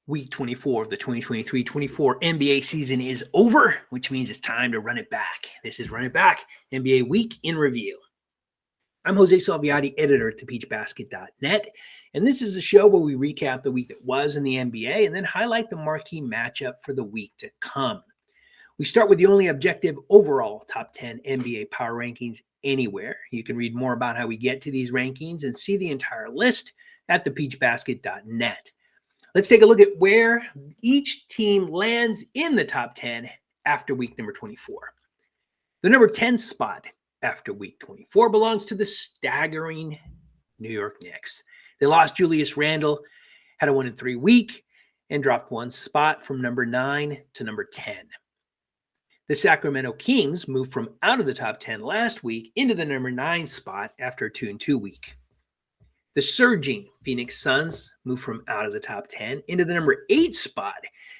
Week 24 of the 2023-24 NBA season is over, which means it's time to run it back. This is Run It Back, NBA Week in Review. I'm Jose Salviati, editor at thePeachBasket.net, and this is the show where we recap the week that was in the NBA and then highlight the marquee matchup for the week to come. We start with the only objective overall top 10 NBA power rankings anywhere. You can read more about how we get to these rankings and see the entire list at thePeachBasket.net. Let's take a look at where each team lands in the top 10 after week number 24. The number 10 spot after week 24 belongs to the staggering New York Knicks. They lost Julius Randle, had a 1-3 week, and dropped one spot from number 9 to number 10. The Sacramento Kings moved from out of the top 10 last week into the number 9 spot after a 2-2 week. The surging Phoenix Suns moved from out of the top 10 into the number 8 spot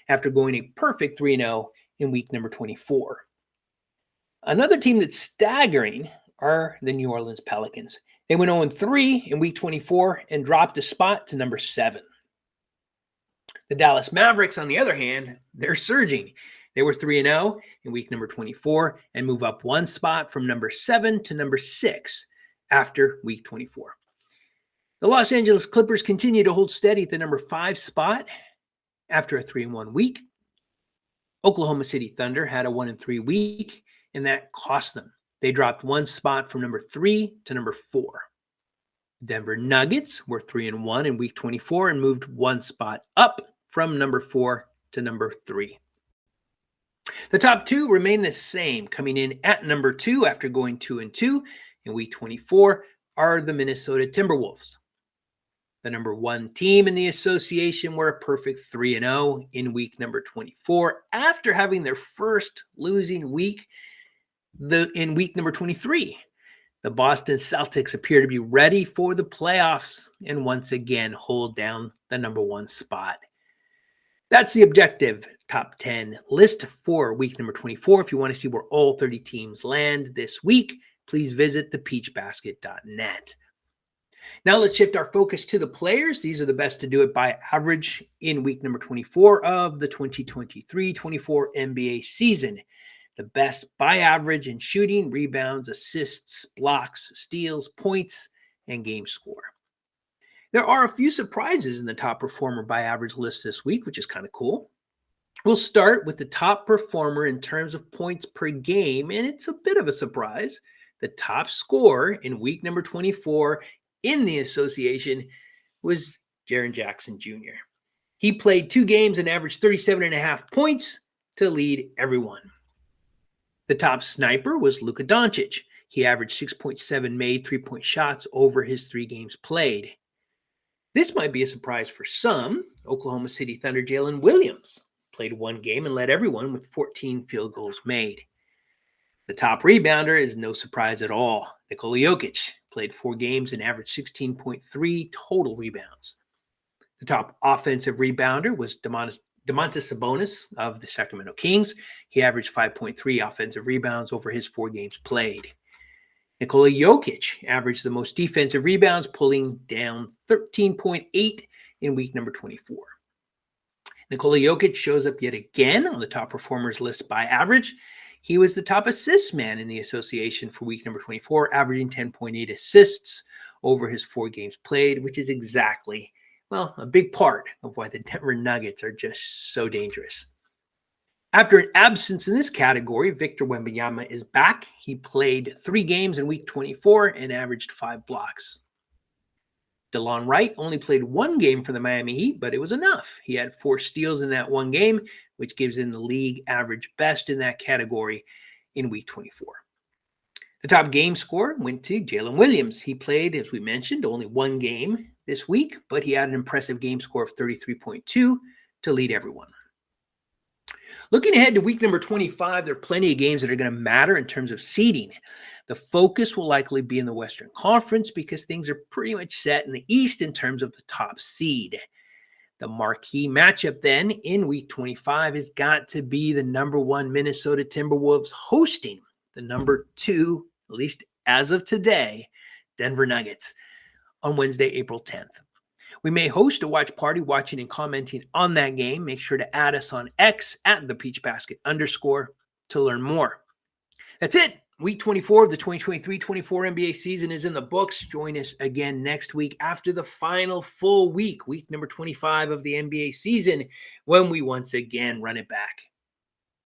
after going a perfect 3-0 in week number 24. Another team that's staggering are the New Orleans Pelicans. They went 0-3 in week 24 and dropped a spot to number 7. The Dallas Mavericks, on the other hand, they're surging. They were 3-0 in week number 24 and move up one spot from number 7 to number 6 after week 24. The Los Angeles Clippers continue to hold steady at the number 5 spot after a 3-1 week. Oklahoma City Thunder had a 1-3 week, and that cost them. They dropped one spot from number 3 to number 4. Denver Nuggets were 3-1 in week 24 and moved one spot up from number 4 to number 3. The top two remain the same, coming in at number 2 after going 2-2 in week 24 are the Minnesota Timberwolves. The number 1 team in the association were a perfect 3-0 in week number 24 after having their first losing week in week number 23. The Boston Celtics appear to be ready for the playoffs and once again hold down the number 1 spot. That's the objective top 10 list for week number 24. If you want to see where all 30 teams land this week, please visit thePeachBasket.net. Now let's shift our focus to the players. These are the best to do it by average in week number 24 of the 2023-24 NBA season. The best by average in shooting, rebounds, assists, blocks, steals, points, and game score. There are a few surprises in the top performer by average list this week, which is kind of cool. We'll start with the top performer in terms of points per game, and it's a bit of a surprise. The top scorer in week number 24 in the association was Jaren Jackson Jr. He played 2 games and averaged 37.5 points to lead everyone. The top sniper was Luka Doncic. He averaged 6.7 made 3-point shots over his 3 games played. This might be a surprise for some. Oklahoma City Thunder Jalen Williams played 1 game and led everyone with 14 field goals made. The top rebounder is no surprise at all. Nikola Jokic played 4 games and averaged 16.3 total rebounds. The top offensive rebounder was Domantas Sabonis of the Sacramento Kings. He averaged 5.3 offensive rebounds over his 4 games played. Nikola Jokic averaged the most defensive rebounds, pulling down 13.8 in week number 24. Nikola Jokic shows up yet again on the top performers list by average. He was the top assist man in the association for week number 24, averaging 10.8 assists over his 4 games played, which is exactly, a big part of why the Denver Nuggets are just so dangerous. After an absence in this category, Victor Wembanyama is back. He played 3 games in week 24 and averaged 5 blocks. DeLon Wright only played 1 game for the Miami Heat, but it was enough. He had 4 steals in that 1 game, which gives him the league average best in that category in week 24. The top game score went to Jalen Williams. He played, as we mentioned, only 1 game this week, but he had an impressive game score of 33.2 to lead everyone. Looking ahead to week number 25, there are plenty of games that are going to matter in terms of seeding. The focus will likely be in the Western Conference because things are pretty much set in the East in terms of the top seed. The marquee matchup then in week 25 has got to be the number 1 Minnesota Timberwolves hosting the number 2, at least as of today, Denver Nuggets on Wednesday, April 10th. We may host a watch party watching and commenting on that game. Make sure to add us on X at @thePeachBasket_ to learn more. That's it. Week 24 of the 2023-24 NBA season is in the books. Join us again next week after the final full week, week number 25 of the NBA season, when we once again run it back.